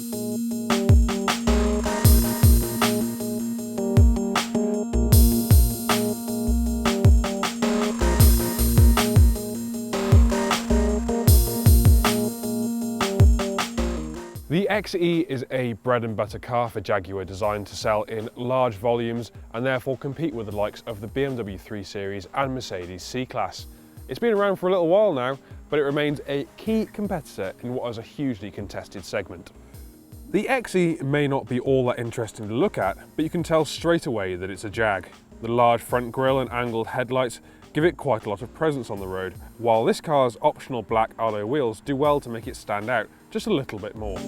The XE is a bread and butter car for Jaguar, designed to sell in large volumes and therefore compete with the likes of the BMW 3 Series and Mercedes C-Class. It's been around for a little while now, but it remains a key competitor in what is a hugely contested segment. The XE may not be all that interesting to look at, but you can tell straight away that it's a Jag. The large front grille and angled headlights give it quite a lot of presence on the road, while this car's optional black alloy wheels do well to make it stand out just a little bit more.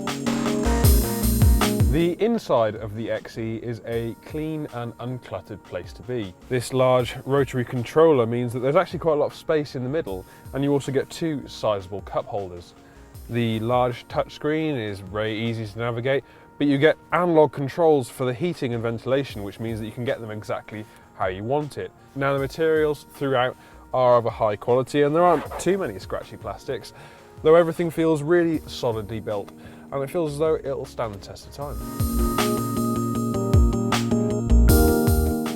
The inside of the XE is a clean and uncluttered place to be. This large rotary controller means that there's actually quite a lot of space in the middle, and you also get two sizable cup holders. The large touchscreen is very easy to navigate, but you get analog controls for the heating and ventilation, which means that you can get them exactly how you want it. Now, the materials throughout are of a high quality and there aren't too many scratchy plastics, though everything feels really solidly built and it feels as though it'll stand the test of time.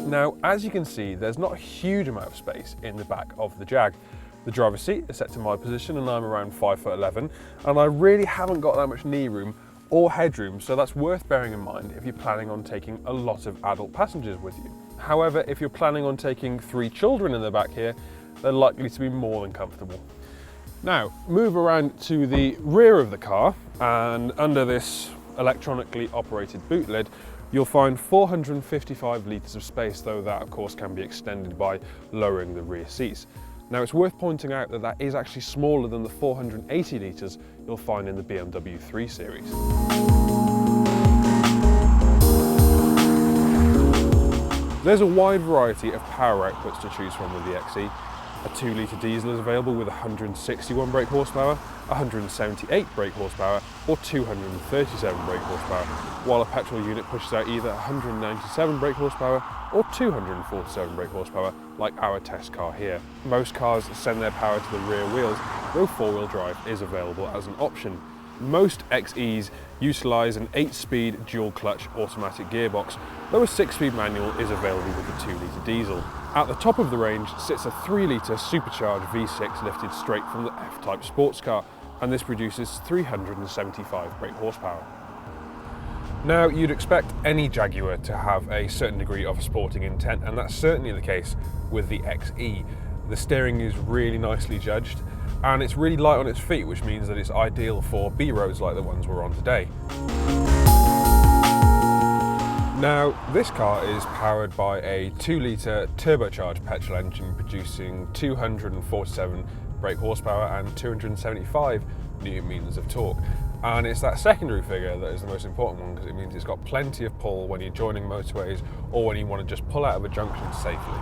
Now, as you can see, there's not a huge amount of space in the back of the Jag. The driver's seat is set to my position and I'm around 5'11", and I really haven't got that much knee room or headroom, so that's worth bearing in mind if you're planning on taking a lot of adult passengers with you. However, if you're planning on taking 3 children in the back here, they're likely to be more than comfortable. Now, move around to the rear of the car, and under this electronically operated boot lid, you'll find 455 litres of space, though that of course can be extended by lowering the rear seats. Now, it's worth pointing out that that is actually smaller than the 480 litres you'll find in the BMW 3 Series. There's a wide variety of power outputs to choose from with the XE. A 2-litre diesel is available with 161 brake horsepower, 178 brake horsepower or 237 brake horsepower, while a petrol unit pushes out either 197 brake horsepower or 247 brake horsepower, like our test car here. Most cars send their power to the rear wheels, though 4-wheel drive is available as an option. Most XEs utilise an 8-speed dual-clutch automatic gearbox, though a 6-speed manual is available with the 2-litre diesel. At the top of the range sits a 3-litre supercharged V6 lifted straight from the F-Type sports car, and this produces 375 brake horsepower. Now, you'd expect any Jaguar to have a certain degree of sporting intent, and that's certainly the case with the XE. The steering is really nicely judged, and it's really light on its feet, which means that it's ideal for B roads like the ones we're on today. Now, this car is powered by a 2-litre turbocharged petrol engine producing 247 brake horsepower and 275 Newton-meters of torque. And it's that secondary figure that is the most important one, because it means it's got plenty of pull when you're joining motorways or when you want to just pull out of a junction safely.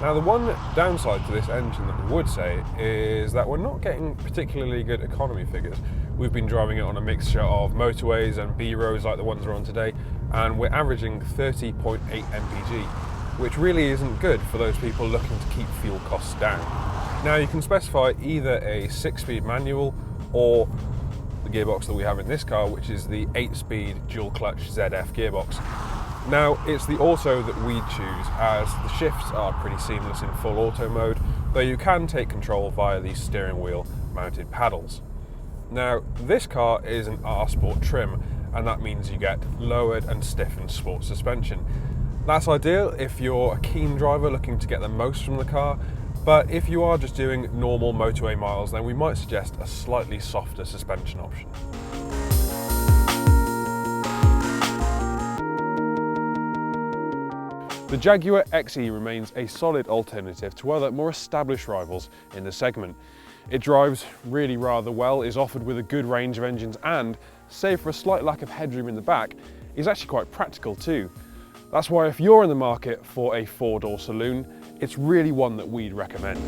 Now, the one downside to this engine that we would say is that we're not getting particularly good economy figures. We've been driving it on a mixture of motorways and B roads like the ones we're on today, and we're averaging 30.8 mpg, which really isn't good for those people looking to keep fuel costs down. Now, you can specify either a 6-speed manual or the gearbox that we have in this car, which is the 8-speed dual-clutch ZF gearbox. Now, it's the auto that we choose, as the shifts are pretty seamless in full auto mode, though you can take control via the steering wheel mounted paddles. Now, this car is an R Sport trim, and that means you get lowered and stiffened sport suspension. That's ideal if you're a keen driver looking to get the most from the car, but if you are just doing normal motorway miles, then we might suggest a slightly softer suspension option. The Jaguar XE remains a solid alternative to other more established rivals in the segment. It drives really rather well, is offered with a good range of engines, and, save for a slight lack of headroom in the back, is actually quite practical too. That's why if you're in the market for a 4-door saloon, it's really one that we'd recommend.